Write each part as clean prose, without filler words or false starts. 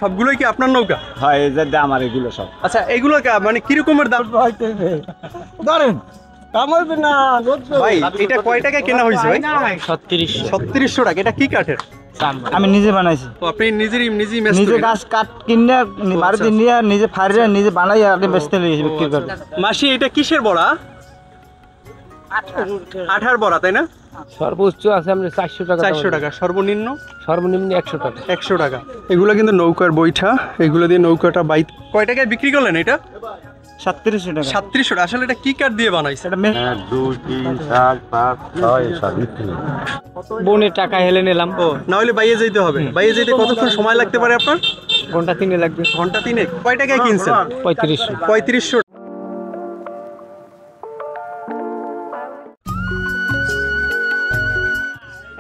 সবগুলোই কি আপনার নৌকা? হ্যাঁ, এই যে আমার এগুলো সব। আচ্ছা, এগুলো মানে কি রকমের দাম? ধরেন ভাই, এটা কয় টাকায় কেনা হয়েছে ভাই? 3700 টাকা। এটা কি কাঠের? আমি নিজে বানাইছি। আপনি নিজেই নিজে মিস্ত্রি? গাছ কাঠ কিনে বাড়িতে নিয়ে নিজে ফাড়িয়ে নিজে বানাই আগে বেচতে লিয়েছি, বিক্রি করে। মাসি, এটা কিসের বড়া? আঠার বড়া, তাই না? সর্বোচ্চ আছে আমরা 400 টাকা। 400 টাকা। সর্বনিম্ন 100 টাকা। 100 টাকা। এগুলো কিন্তু নৌকার বৈঠা, এগুলো দিয়ে নৌকাটা বাইক। কয় টাকায় বিক্রি করলেন এটা? 3700 টাকা। 3700 টাকা। আসলে এটা কি কাঠ দিয়ে বানাইছে? এটা 1 2 3 4 5 6 7 বোনের টাকা হেলে নিলাম। ও, না হলে বাইরে যেতে হবে। বাইরে যেতে কতক্ষণ সময় লাগতে পারে আপনার? ঘন্টা 3 লাগবে। ঘন্টা 3। কয় টাকায় কিনছেন? 3500। 3500।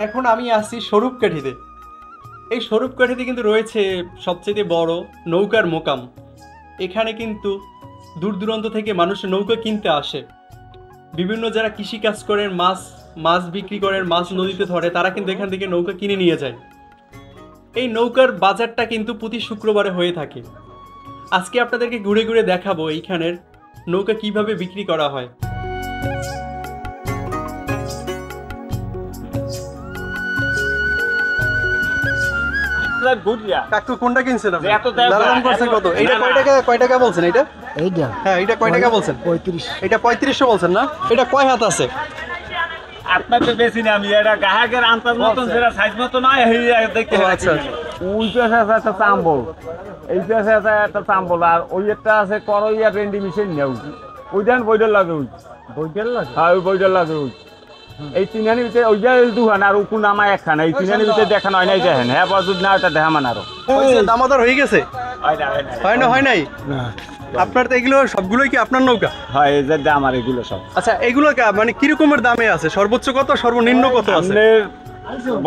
এখন আমি আসছি স্বরূপকাঠিতে। এই স্বরূপকাঠিতে কিন্তু রয়েছে সবচেয়ে বড় নৌকার মোকাম। এখানে কিন্তু দূর দূরান্ত থেকে মানুষ নৌকা কিনতে আসে। বিভিন্ন যারা কৃষিকাজ করেন, মাছ বিক্রি করেন, মাছ নদীতে ধরে, তারা কিন্তু এখান থেকে নৌকা কিনে নিয়ে যায়। এই নৌকার বাজারটা কিন্তু প্রতি শুক্রবারে হয়ে থাকে। আজকে আপনাদেরকে ঘুরে ঘুরে দেখাবো এইখানের নৌকা কিভাবে বিক্রি করা হয়। কাকু, কোনটা কিনছেন আপনি? দাম করছেন কত? এটা কয় টাকা বলছেন? এটা হ্যাঁ, এটা কয় টাকা বলছেন? 35। এটা 3500 বলছেন না? এটা কয় হাত আছে? আপনার তো বেশি না, আমি এটা গ্রাহকের আন্তাজ মতন সেটা সাইজ মতো নয়, দেখতে আচ্ছা। ওই পাশে আছে একটা চাম্বল, এই পাশে আছে একটা চাম্বল, আর ওই একটা আছে করইয়া রেন্ডি মিশন নেও, ওই দেন বইটার লাগে, ওই হ্যাঁ, ওই বইটার লাগে। ওই এই তিনখানির ভিতরে ওই যে দুখান আর উকু নামা একখান, এই তিনখানির ভিতরে দেখানো হয় নাই। দেখেন, হ্যাঁ, বছর না ওটা দেখা মান আরো দামাদার হয়ে গেছে? হয় নাই? আপনার তো এগুলো সবগুলোই কি আপনার নৌকা? হয়, এই যে আমার এগুলো সব। আচ্ছা, এগুলো মানে কি রকমের দামে আছে? সর্বোচ্চ কত, সর্বনিম্ন কত আছে?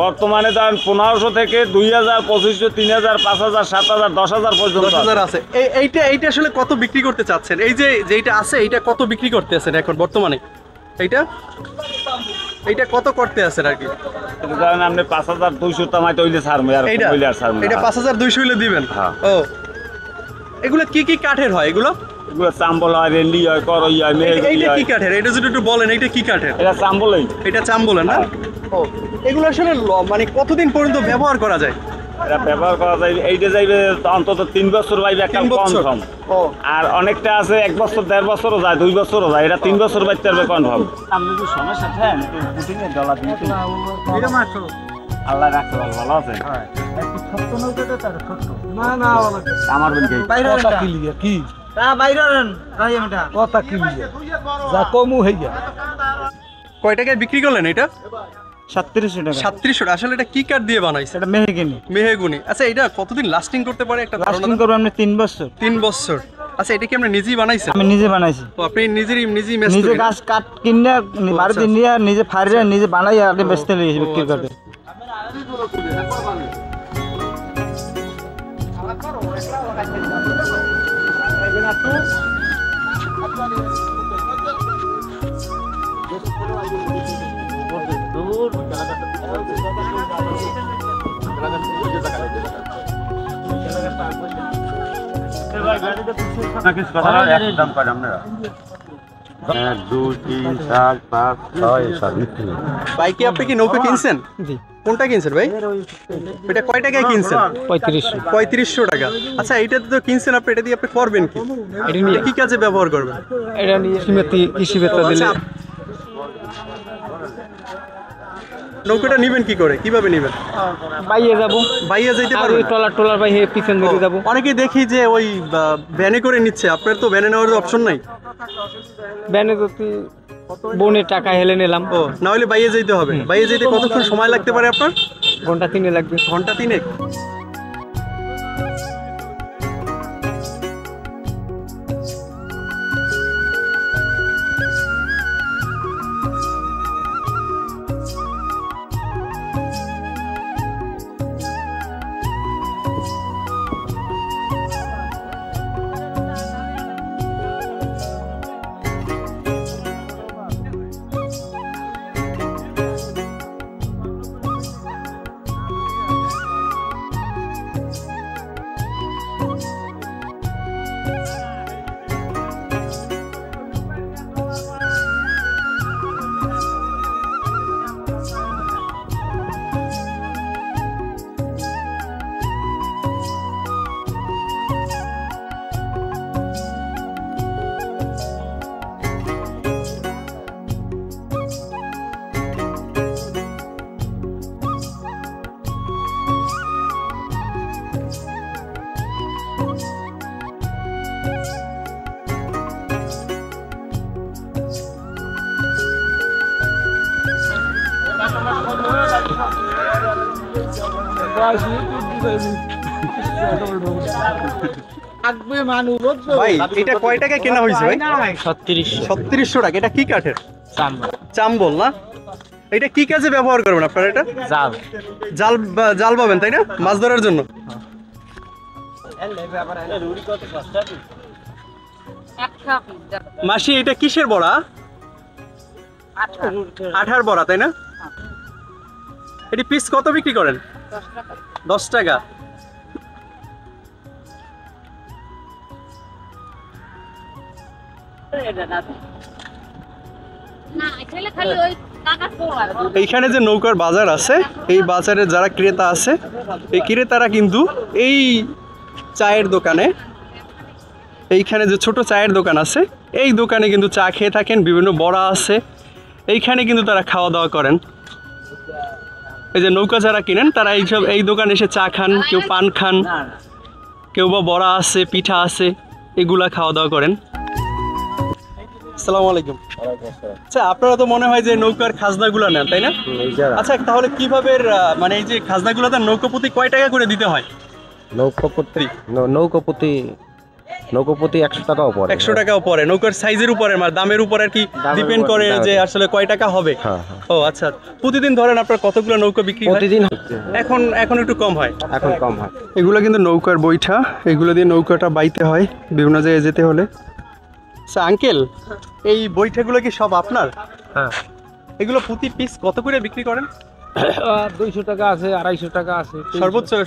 বর্তমানে ধরেন 1500 থেকে 2000, 2500, 3000, 5000, 7000, 10000 পর্যন্ত 10,000 আছে। এইটা আসলে কত বিক্রি করতে চাচ্ছেন? এই যে যেটা আছে, এইটা কত বিক্রি করতে আছেন এখন বর্তমানে? এইটা কত করতে আছেন আর কি? ধরেন আপনি 5200 টামাইতে হইলে ছাড়বো, আর এইটা 5200 হইলে দিবেন? ও, এগুলো কি কি কাঠের হয়? এগুলো চাম্বল হয়, রেন্ডি হয়, করই হয়, এইটা কি কাঠের? এটা যদি একটু বলেন, এইটা কি কাঠের? এটা চাম্বলই। এটা চাম্বলের না? ও, এগুলো আসলে মানে কতদিন পর্যন্ত ব্যবহার করা যায়? এটা ব্যবহার করা যায়, এইটা যাইবে অন্তত 3 বছর বাইবে একটা কনফার্ম। আর অনেকটা আছে 1 বছর, 1.5 বছরও যায়, 2 বছরও যায়, এটা 3 বছর বাইতে পারবে কনফার্ম। আপনি কি সমস্যা থাকেন পুটিংয়ে ডলা দিন? এটা মাত্র আল্লাহ রাখতে ভালো আছে। হ্যাঁ, একটু ছোট নৌকাটা তার ছোট না আমার বলি বাইরে কি লিয়া কি তা বাইরে রাই এটা কথা কি লিয়া যা কমু হইয়া। কয় টাকায় বিক্রি করলেন এটা? 3700 টাকা। 3700 টাকা। আসলে এটা কি কাঠ দিয়ে বানাইছে? এটা মেহগনি। আচ্ছা, এটা কতদিন লাস্টিং করতে পারে একটা ধারণা? লাস্টিং করবে আপনি 3 বছর। 3 বছর। আচ্ছা, এটা কি আপনি নিজেই বানাইছেন? আমি নিজে বানাইছি। তো আপনি নিজেই নিজে গাছ কাঠ কিনে বাড়িতে নিয়ে নিজে ফাড়িয়ে নিজে বানাই আগে বেচতে লিয়েছি, বিক্রি করে। বাইকে আপনি কি নৌকা কিনছেন? কোনটা কিনছেন ভাই? এটা কয় টাকায় কিনছেন? 3500 টাকা। আচ্ছা, এইটা তো কিনছেন আপনি, এটা দিয়ে আপনি করবেন কি? এটা নিয়ে কি কাজে ব্যবহার করবেন? এটা নিয়ে কৃষি বেতা দিলে। নৌকাটা নিবেন কি করে, কিভাবে নিবেন? বাইয়ে যাবো, বাইরে যাইতে পারবেন? টলার বাইয়ে পিছন দিকে যাবো। অনেকে দেখি যে ওই ভ্যানে করে নিচ্ছে, আপনার তো ভ্যানে নেওয়ার অপশন নাই। ভ্যানে যদি বোনের টাকা হেলে নিলাম। ও, না হলে বাইরে যেতে হবে। বাইরে যেতে কতক্ষণ সময় লাগতে পারে আপনার? ঘন্টা 3 লাগবে। ঘন্টা 3। ভাই এটা কয় টাকা কেনা হয়েছে ভাই? 3600 টাকা। এটা কি কাঠের? চাম্বল না? এটা কি কাজে ব্যবহার করবেন আপনারা? এটা জাল পাবেন তাই না, মাছ ধরার জন্য? মাসি এটা কিসের বড়া? আঠার বড়া তাই না? এটি পিস কত বিক্রি করেন? 10 টাকা। এইখানে যে নৌকার বাজার আছে, এই বাজারে যারা ক্রেতা আছে, এই ক্রেতারা কিন্তু এই চায়ের দোকানে, এইখানে যে ছোট চায়ের দোকান আছে, এই দোকানে কিন্তু চা খেয়ে থাকেন। বিভিন্ন বড়া আছে, এইখানে কিন্তু তারা খাওয়া দাওয়া করেন। এই যে নৌকা যারা কিনেন তারা এই দোকানে এসে চা খান, কেউ পান খান, কেউ বা বড়া আছে, পিঠা আছে, এগুলা খাওয়া দাওয়া করেন। আসসালামু আলাইকুম। আচ্ছা, আপনারা তো মনে হয় যে নৌকার খাজনাগুলো নেন তাই না? আচ্ছা, তাহলে কিভাবে মানে এই যে খাজনাগুলো তার নৌকা প্রতি কয় টাকা করে দিতে হয়? নৌকোপতি 100 টাকাও পড়ে। 100 টাকাও পড়ে। নৌকার সাইজের উপরে, মানে দামের উপর আর কি ডিপেন্ড করে যে আসলে কয় টাকা হবে। ও আচ্ছা, প্রতিদিন ধরেন আপনার কতগুলো নৌকা বিক্রি হয়? প্রতিদিন এখন একটু কম হয়। এখন কম হয়। এগুলো কিন্তু নৌকার বৈঠা, এগুলো দিয়ে নৌকাটা বাইতে হয় বিভিন্ন জায়গায় যেতে হলে। আচ্ছা আঙ্কেল, এই বৈঠাগুলো কি সব আপনার? হ্যাঁ। এগুলো প্রতি পিস কত করে বিক্রি করেন? 200 টাকা আছে, 250 টাকা আছে।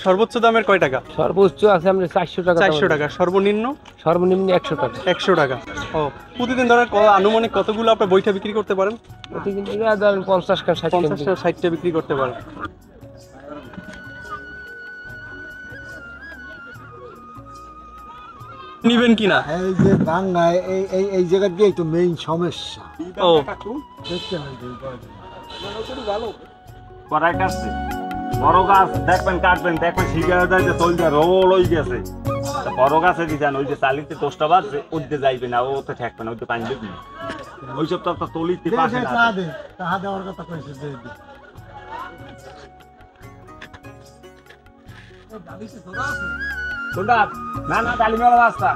সর্বোচ্চ দামের কয় টাকা? সর্বোচ্চ আছে আমরা 400 টাকা। 400 টাকা। সর্বনিম্ন 100 টাকা। 100 টাকা। ও, প্রতিদিন ধরেন আনুমানিক কতগুলো আপনার বৈঠা বিক্রি করতে পারেন? প্রতিদিন ধরেন 50 টা 60টা বিক্রি করতে পারেন। নিবেন কিনা? এই যে গাঙ্গায় এই জায়গা দিয়ে তো মেইন সমস্যা। ও, কড়াই কাটছে, বড় গাছ দেখবেন কাটবেন, দেখবেন শিকার যাইতে তলটা রোল হয়ে গেছে। বড় গাছে দিতেন, ওই যে চালিতে 10টা বাজছে, ওইতে যাইবে না, ওতে ঠেকবে না, ওইতে পানি দেবে না। ওইসব তো তলিতে পাশে না। তাহা দেওয়ার কথা কইছে যে না না, ডালি মেলা রাস্তা।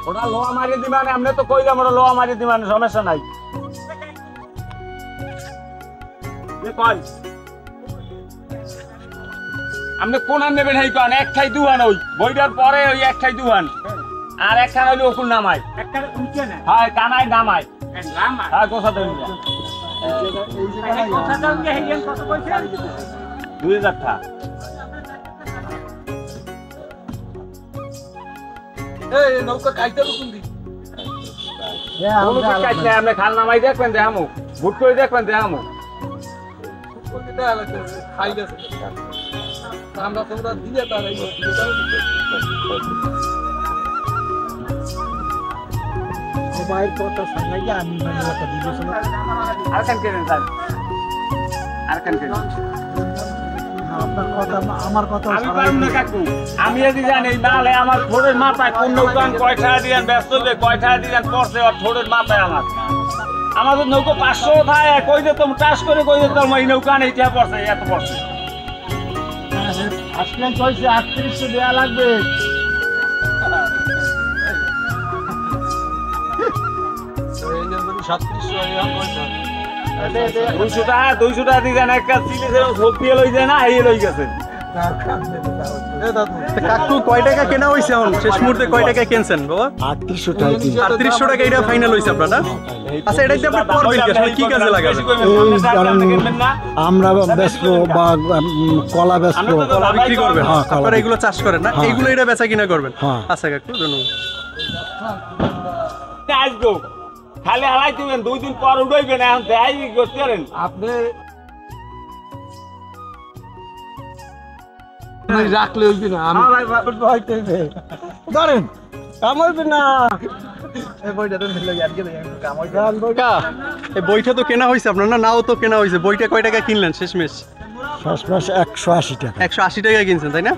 ওটা লোহা মারি দিবানে, আমরা তো কইলাম ওটা লোহা মারি দিবানে, সমস্যা নাই। আপনি কোন নেবেন? এই কারণ একটাই দুহান, ওই বইটার পরে ওই একটাই দুহান, আর একটা হইলে ওকুল নামায়, হ্যাঁ কানায় নামায়, হ্যাঁ গোসা দেবেন 2000 টাকা। আপনি খাল নামাই দেখবেন দেখামু, ভুট করে দেখবেন দেখামু। মায়ের কথা সামলাইয়া আমি মানে কথা বিবেচনা আরেকখান কেনেন স্যার, আরেকখান কেনেন। আপনার কথা আমার কথা আমি পারব না কাকু, আমি যদি জানি নাহলে আমার থোড়ের মাথায় কোন নৌকান কয় টাকা দিয়েন ব্যস্ত হইবে, কয় টাকা দিয়েন পড়ছে আর থোড়ের মাথায় আমাদের নৌকো 500 থাকে, কই যে তুমি চাষ করে কই যে তোমার এই নৌকান এইটা পড়ছে, এত পড়ছে। আজকে কইছে 3800 দেয়া লাগবে। 200 টাকা দিয়ে যান, একটা চিলি সব দিয়ে লই যায় না, এই লই গেছে। কাকু কয় টাকা কেনা হইছে? এখন শেষ মুহূর্তে কয় টাকা কিনছেন বাবা? 3800 টাকা। 3800 টাকা এটা ফাইনাল হইছে আপনার না? আচ্ছা, এটা দিয়ে আপনি করবেন কি, আসলে কি কাজে লাগাবেন? আমরা ব্যস্ত বা কলা ব্যস্ত, কলা বিক্রি করবেন? হ্যাঁ, কলা আপনারা এগুলো চাষ করেন না? হ্যাঁ। এগুলো এটা বেচা কিনা করবেন? হ্যাঁ। আচ্ছা কাকু, ধন্যবাদ। আসবো খালি হালাই দিবেন, 2 দিন পর উঠাইবেন, এখন দেয় করতে পারেন আপনি রাখলে হইবে না। আমি ধরেন আমার না কাকা, এই বইটা তো কেনা হয়েছে আপনার, না নাও তো কেনা হয়েছে, বইটা কয় টাকা কিনলেন শেষমেশ? শেষমেশ 180 টাকা। 180 টাকা কিনছেন তাই না?